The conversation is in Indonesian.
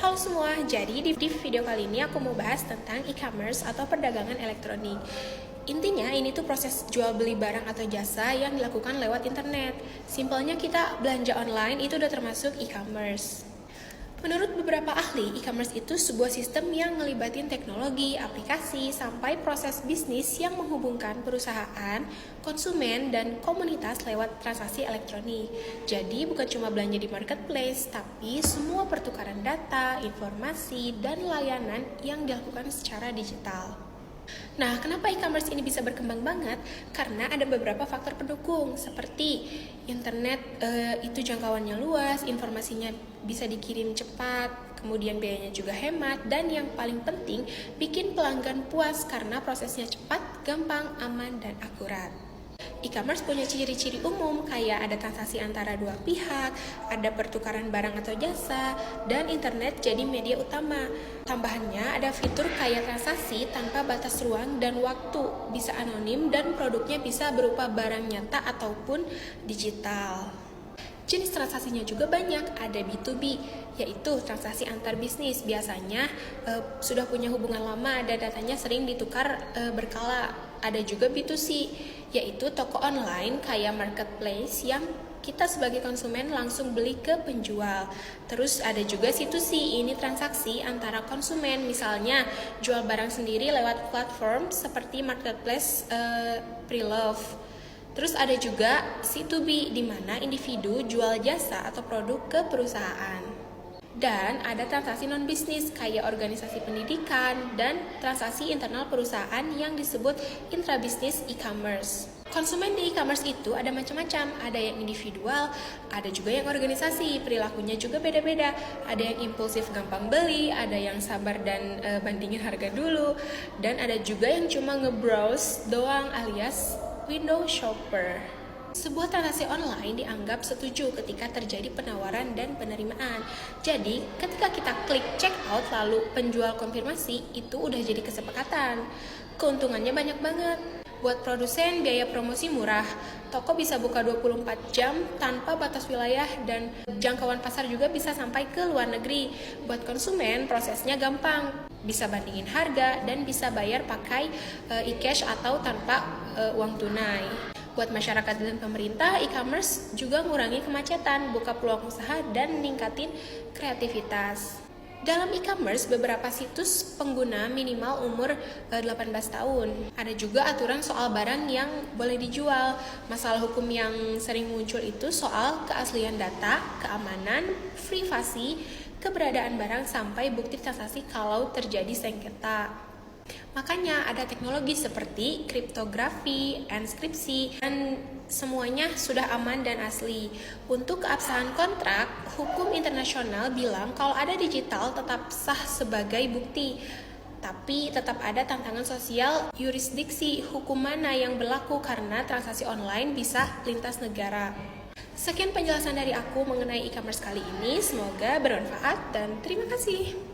Halo semua, jadi di video kali ini aku mau bahas tentang e-commerce atau perdagangan elektronik. Intinya ini tuh proses jual beli barang atau jasa yang dilakukan lewat internet. Simpelnya kita belanja online itu udah termasuk e-commerce. Menurut beberapa ahli, e-commerce itu sebuah sistem yang ngelibatin teknologi, aplikasi, sampai proses bisnis yang menghubungkan perusahaan, konsumen, dan komunitas lewat transaksi elektronik. Jadi bukan cuma belanja di marketplace, tapi semua pertukaran data, informasi, dan layanan yang dilakukan secara digital. Nah, kenapa e-commerce ini bisa berkembang banget? Karena ada beberapa faktor pendukung, seperti internet itu jangkauannya luas, informasinya bisa dikirim cepat, kemudian biayanya juga hemat, dan yang paling penting, bikin pelanggan puas karena prosesnya cepat, gampang, aman, dan akurat. E-commerce punya ciri-ciri umum kayak ada transaksi antara dua pihak, ada pertukaran barang atau jasa, dan internet jadi media utama. Tambahannya ada fitur kayak transaksi tanpa batas ruang dan waktu, bisa anonim dan produknya bisa berupa barang nyata ataupun digital. Jenis transaksinya juga banyak, ada B2B, yaitu transaksi antar bisnis. Biasanya sudah punya hubungan lama dan datanya sering ditukar berkala. Ada juga B2C, yaitu toko online kayak marketplace yang kita sebagai konsumen langsung beli ke penjual. Terus ada juga C2C, ini transaksi antara konsumen, misalnya jual barang sendiri lewat platform seperti marketplace Preloved. Terus ada juga C2B, di mana individu jual jasa atau produk ke perusahaan. Dan ada transaksi non-bisnis kayak organisasi pendidikan dan transaksi internal perusahaan yang disebut intrabisnis e-commerce. Konsumen di e-commerce itu ada macam-macam, ada yang individual, ada juga yang organisasi, perilakunya juga beda-beda. Ada yang impulsif gampang beli, ada yang sabar dan bandingin harga dulu, dan ada juga yang cuma nge-browse doang alias window shopper. Sebuah transaksi online dianggap setuju ketika terjadi penawaran dan penerimaan. Jadi, ketika kita klik check out lalu penjual konfirmasi, itu udah jadi kesepakatan. Keuntungannya banyak banget. Buat produsen, biaya promosi murah. Toko bisa buka 24 jam tanpa batas wilayah dan jangkauan pasar juga bisa sampai ke luar negeri. Buat konsumen, prosesnya gampang. Bisa bandingin harga dan bisa bayar pakai e-cash atau tanpa uang tunai. Buat masyarakat dan pemerintah, e-commerce juga mengurangi kemacetan, buka peluang usaha, dan meningkatin kreativitas. Dalam e-commerce, beberapa situs pengguna minimal umur 18 tahun. Ada juga aturan soal barang yang boleh dijual. Masalah hukum yang sering muncul itu soal keaslian data, keamanan, privasi, keberadaan barang, sampai bukti transaksi kalau terjadi sengketa. Makanya ada teknologi seperti kriptografi, enskripsi, dan semuanya sudah aman dan asli. Untuk keabsahan kontrak, hukum internasional bilang kalau ada digital tetap sah sebagai bukti. Tapi tetap ada tantangan sosial, yurisdiksi, hukum mana yang berlaku karena transaksi online bisa lintas negara. Sekian penjelasan dari aku mengenai e-commerce kali ini, semoga bermanfaat dan terima kasih.